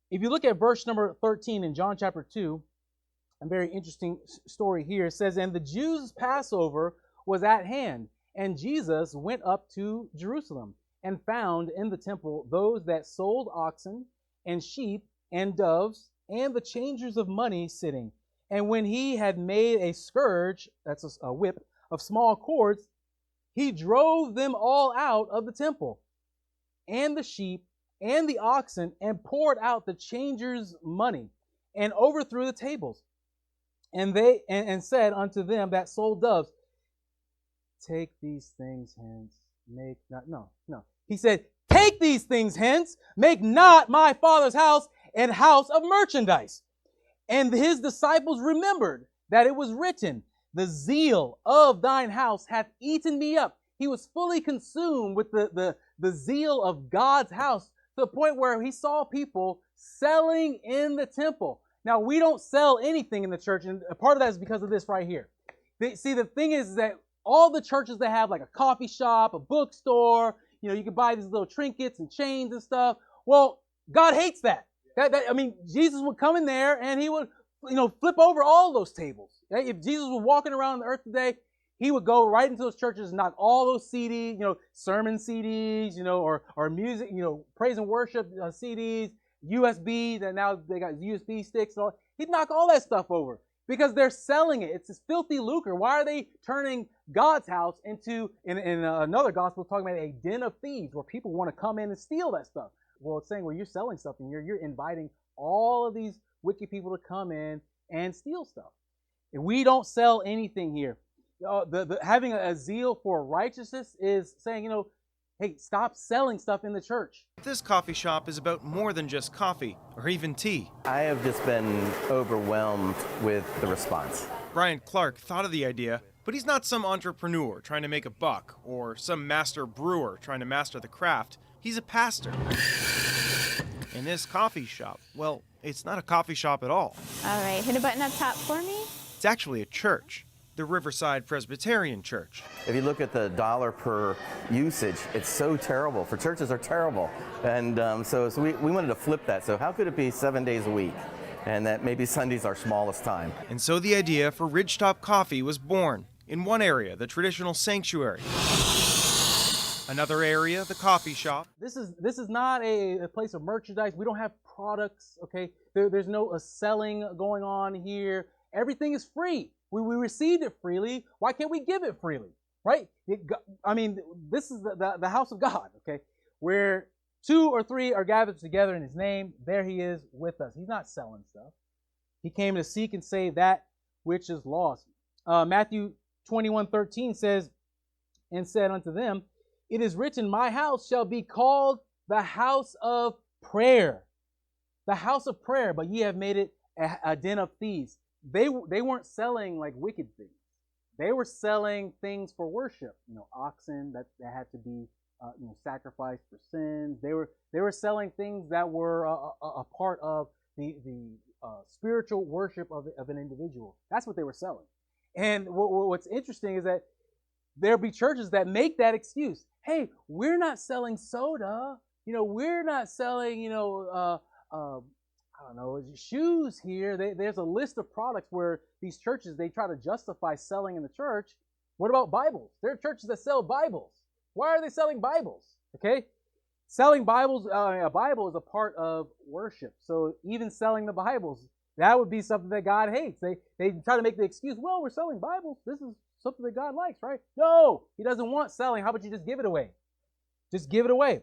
If you look at verse number 13 in John chapter 2, a very interesting story here. It says, "And the Jews' Passover was at hand, and Jesus went up to Jerusalem, and found in the temple those that sold oxen and sheep and doves, and the changers of money sitting. And when he had made a scourge," that's a whip, "of small cords, he drove them all out of the temple, and the sheep and the oxen, and poured out the changers' money, and overthrew the tables. And they and said unto them that sold doves, Take these things hence, make not," no. He said, "Take these things hence, make not my Father's house an house of merchandise." And his disciples remembered that it was written, "The zeal of thine house hath eaten me up." He was fully consumed with the zeal of God's house, to the point where he saw people selling in the temple. Now, we don't sell anything in the church, and a part of that is because of this right here. See, the thing is that all the churches that have like a coffee shop, a bookstore, you can buy these little trinkets and chains and stuff. Well, God hates that. I mean, Jesus would come in there and he would, flip over all those tables. If Jesus was walking around the earth today, he would go right into those churches and knock all those CDs, sermon CDs, or music, praise and worship CDs, USB, that now they got USB sticks and all. He'd knock all that stuff over because they're selling it. It's this filthy lucre. Why are they turning God's house into, in another gospel, talking about a den of thieves where people want to come in and steal that stuff? Well, it's saying, well, you're selling something. You're inviting all of these wicked people to come in and steal stuff. And we don't sell anything here. Having a zeal for righteousness is saying, hey, stop selling stuff in the church. This coffee shop is about more than just coffee or even tea. I have just been overwhelmed with the response. Brian Clark thought of the idea, but he's not some entrepreneur trying to make a buck or some master brewer trying to master the craft. He's a pastor. And this coffee shop, well, it's not a coffee shop at all. All right, hit a button up top for me. It's actually a church, the Riverside Presbyterian Church. If you look at the dollar per usage, it's so terrible. For churches are terrible. And so we wanted to flip that. So how could it be 7 days a week? And that maybe Sunday's our smallest time. And so the idea for Ridgetop Coffee was born. In one area, the traditional sanctuary. Another area, the coffee shop. This is not a place of merchandise. We don't have products, okay? There's no selling going on here. Everything is free. We received it freely. Why can't we give it freely, right? This is the house of God, okay? Where 2 or 3 are gathered together in his name, there he is with us. He's not selling stuff. He came to seek and save that which is lost. Matthew 21:13 says, "And said unto them, It is written, my house shall be called the house of prayer." The house of prayer, but ye have made it a den of thieves. They weren't selling like wicked things. They were selling things for worship. Oxen that had to be sacrificed for sins. They were selling things that were a part of the spiritual worship of an individual. That's what they were selling. And what's interesting is that there'll be churches that make that excuse. Hey, we're not selling soda. We're not selling, shoes here. There's a list of products where these churches, they try to justify selling in the church. What about Bibles? There are churches that sell Bibles. Why are they selling Bibles? Okay? Selling Bibles, a Bible is a part of worship. So even selling the Bibles, that would be something that God hates. They try to make the excuse, well, we're selling Bibles. This is something that God likes, right? No, he doesn't want selling. How about you just give it away? Just give it away.